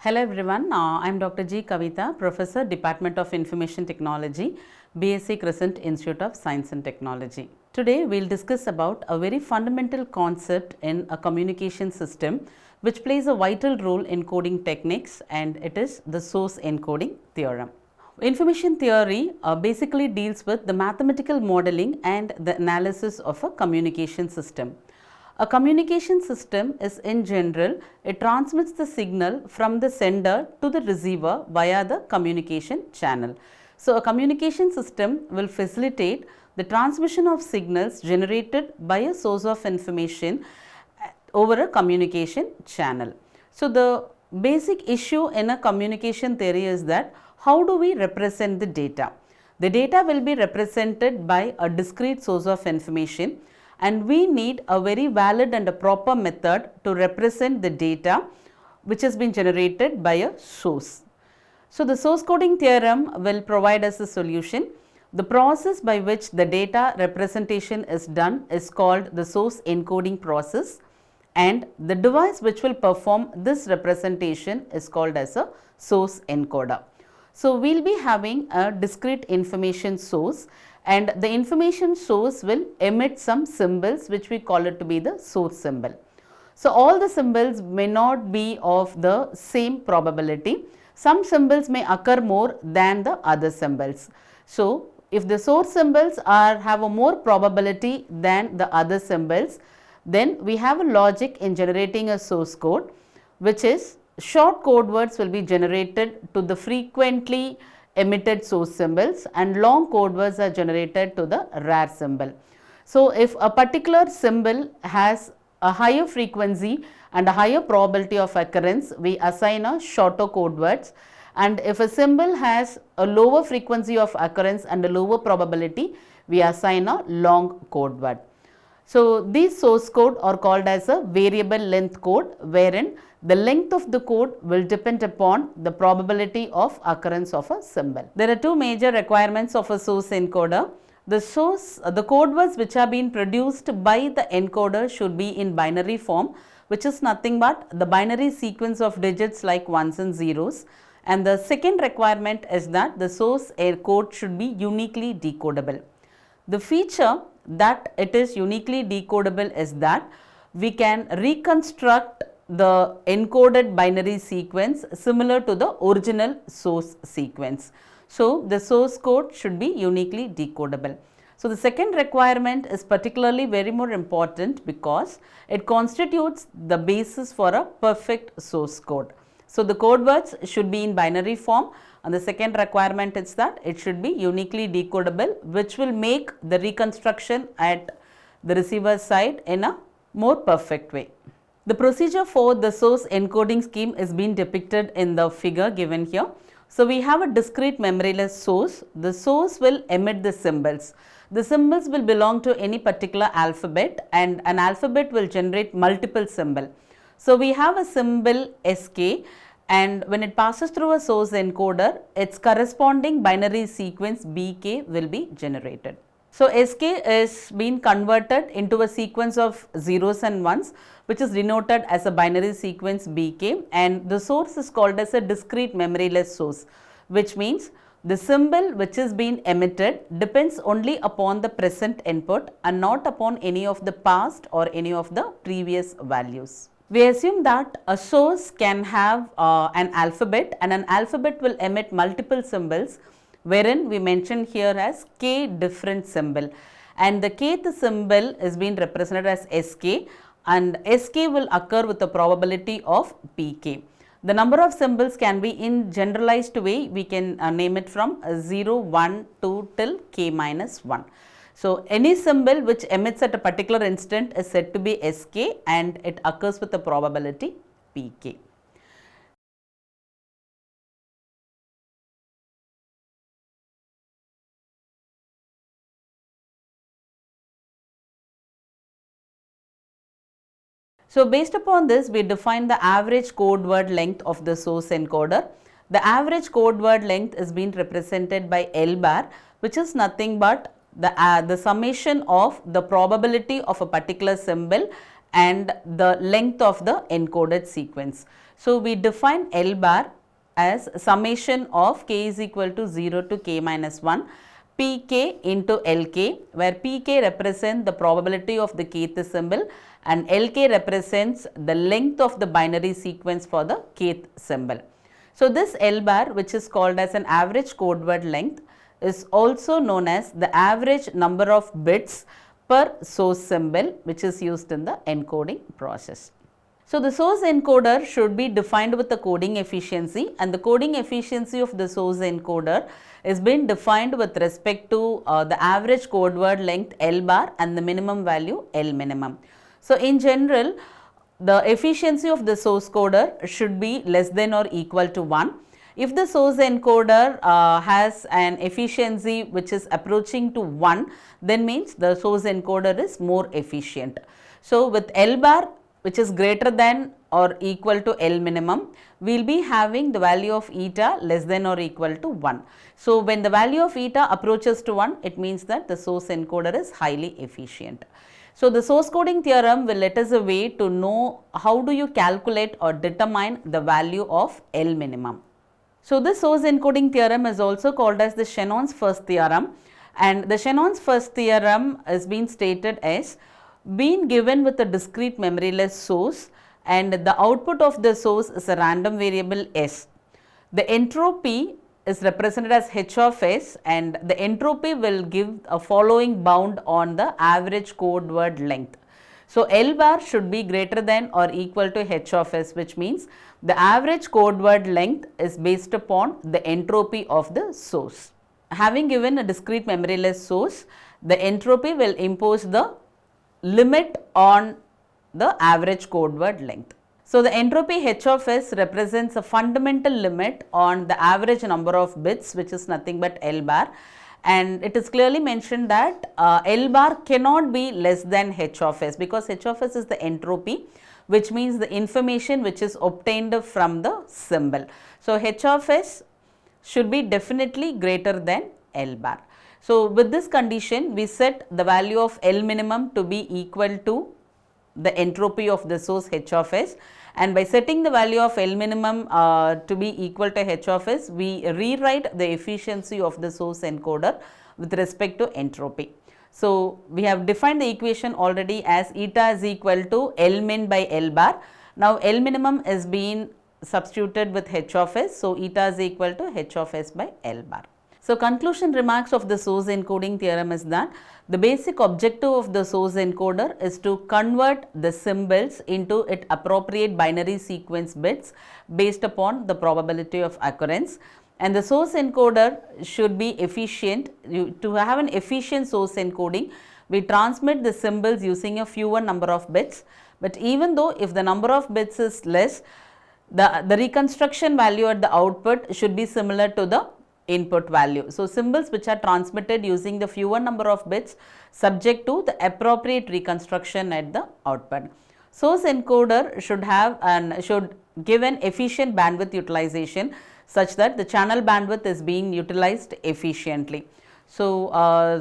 Hello everyone, I am Dr. G. Kavitha, Professor, Department of Information Technology, B.S.c. Crescent Institute of Science and Technology. Today we will discuss about a very fundamental concept in a communication system which plays a vital role in coding techniques, and it is the source encoding theorem. Information theory basically deals with the mathematical modeling and the analysis of a communication system. A communication system is, in general, it transmits the signal from the sender to the receiver via the communication channel. So, a communication system will facilitate the transmission of signals generated by a source of information over a communication channel. So, the basic issue in a communication theory is that how do we represent the data? The data will be represented by a discrete source of information, and we need a very valid and a proper method to represent the data which has been generated by a source. So, the source coding theorem will provide us a solution. The process by which the data representation is done is called the source encoding process, and the device which will perform this representation is called as a source encoder. So, we will be having a discrete information source, and the information source will emit some symbols which we call it to be the source symbol. So, all the symbols may not be of the same probability. Some symbols may occur more than the other symbols. So, if the source symbols have a more probability than the other symbols, then we have a logic in generating a source code, which is short code words will be generated to the frequently emitted source symbols, and long code words are generated to the rare symbol. So, if a particular symbol has a higher frequency and a higher probability of occurrence, we assign a shorter code words, and if a symbol has a lower frequency of occurrence and a lower probability, we assign a long code word. So, these source code are called as a variable length code, wherein the length of the code will depend upon the probability of occurrence of a symbol. There are two major requirements of a source encoder. The code words which are being produced by the encoder should be in binary form, which is nothing but the binary sequence of digits like ones and zeros. And the second requirement is that the source code should be uniquely decodable. The feature that it is uniquely decodable is that we can reconstruct the encoded binary sequence similar to the original source sequence. So, the source code should be uniquely decodable. So, the second requirement is particularly very more important because it constitutes the basis for a perfect source code. So, the code words should be in binary form, and the second requirement is that it should be uniquely decodable, which will make the reconstruction at the receiver side in a more perfect way. The procedure for the source encoding scheme is being depicted in the figure given here. So, we have a discrete memoryless source. The source will emit the symbols. The symbols will belong to any particular alphabet, and an alphabet will generate multiple symbols. So, we have a symbol SK, and when it passes through a source encoder, its corresponding binary sequence BK will be generated. So, SK is being converted into a sequence of zeros and ones, which is denoted as a binary sequence BK, and the source is called as a discrete memoryless source, which means the symbol which is being emitted depends only upon the present input and not upon any of the past or any of the previous values. We assume that a source can have an alphabet, and an alphabet will emit multiple symbols, wherein we mention here as k different symbol, and the kth symbol is being represented as SK, and SK will occur with a probability of PK. The number of symbols can be in generalized way, we can name it from 0, 1, 2 till k minus 1. So, any symbol which emits at a particular instant is said to be SK, and it occurs with a probability PK. So, based upon this, we define the average code word length of the source encoder. The average code word length is being represented by L bar, which is nothing but the summation of the probability of a particular symbol and the length of the encoded sequence. So, we define L bar as summation of k is equal to 0 to k minus 1 pk into lk, where pk represents the probability of the kth symbol and lk represents the length of the binary sequence for the kth symbol. So, this L bar, which is called as an average code word length, is also known as the average number of bits per source symbol, which is used in the encoding process. So, the source encoder should be defined with the coding efficiency, and the coding efficiency of the source encoder is being defined with respect to the average code word length L bar and the minimum value L minimum. So, in general, the efficiency of the source coder should be less than or equal to 1. If the source encoder has an efficiency which is approaching to 1, then means the source encoder is more efficient. So, with L bar, which is greater than or equal to L minimum, we will be having the value of eta less than or equal to 1. So, when the value of eta approaches to 1, it means that the source encoder is highly efficient. So, the source coding theorem will let us a way to know how do you calculate or determine the value of L minimum. So, this source encoding theorem is also called as the Shannon's first theorem, and the Shannon's first theorem is being stated as being given with a discrete memoryless source and the output of the source is a random variable S. The entropy is represented as h of s, and the entropy will give a following bound on the average code word length. So, L bar should be greater than or equal to h of s, which means the average code word length is based upon the entropy of the source. Having given a discrete memoryless source, the entropy will impose the limit on the average code word length. So, the entropy h of s represents a fundamental limit on the average number of bits, which is nothing but L bar, and it is clearly mentioned that L bar cannot be less than h of s, because h of s is the entropy, which means the information which is obtained from the symbol. So, h of s should be definitely greater than L bar. So, with this condition, we set the value of L minimum to be equal to the entropy of the source h of s, and by setting the value of L minimum to be equal to h of s, we rewrite the efficiency of the source encoder with respect to entropy. So, we have defined the equation already as eta is equal to L min by L bar. Now, L minimum is being substituted with h of s, so eta is equal to h of s by L bar. So, conclusion remarks of the source encoding theorem is that the basic objective of the source encoder is to convert the symbols into its appropriate binary sequence bits based upon the probability of occurrence, and the source encoder should be efficient. To have an efficient source encoding, we transmit the symbols using a fewer number of bits, but even though if the number of bits is less, the reconstruction value at the output should be similar to the input value. So, symbols which are transmitted using the fewer number of bits subject to the appropriate reconstruction at the output. Source encoder should give an efficient bandwidth utilization such that the channel bandwidth is being utilized efficiently. So,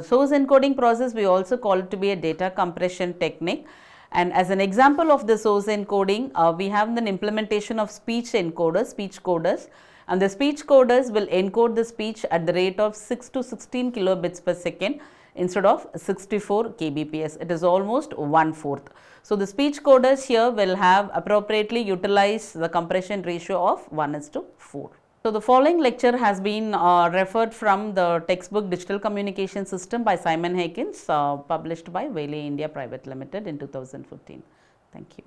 source encoding process we also call it to be a data compression technique, and as an example of the source encoding, we have the implementation of speech encoders, speech coders, and the speech coders will encode the speech at the rate of 6 to 16 kilobits per second instead of 64 kbps. It is almost 1/4. So, the speech coders here will have appropriately utilized the compression ratio of 1:4. So, the following lecture has been referred from the textbook Digital Communication System by Simon Hakins, published by Whaley India Private Limited in 2015. Thank you.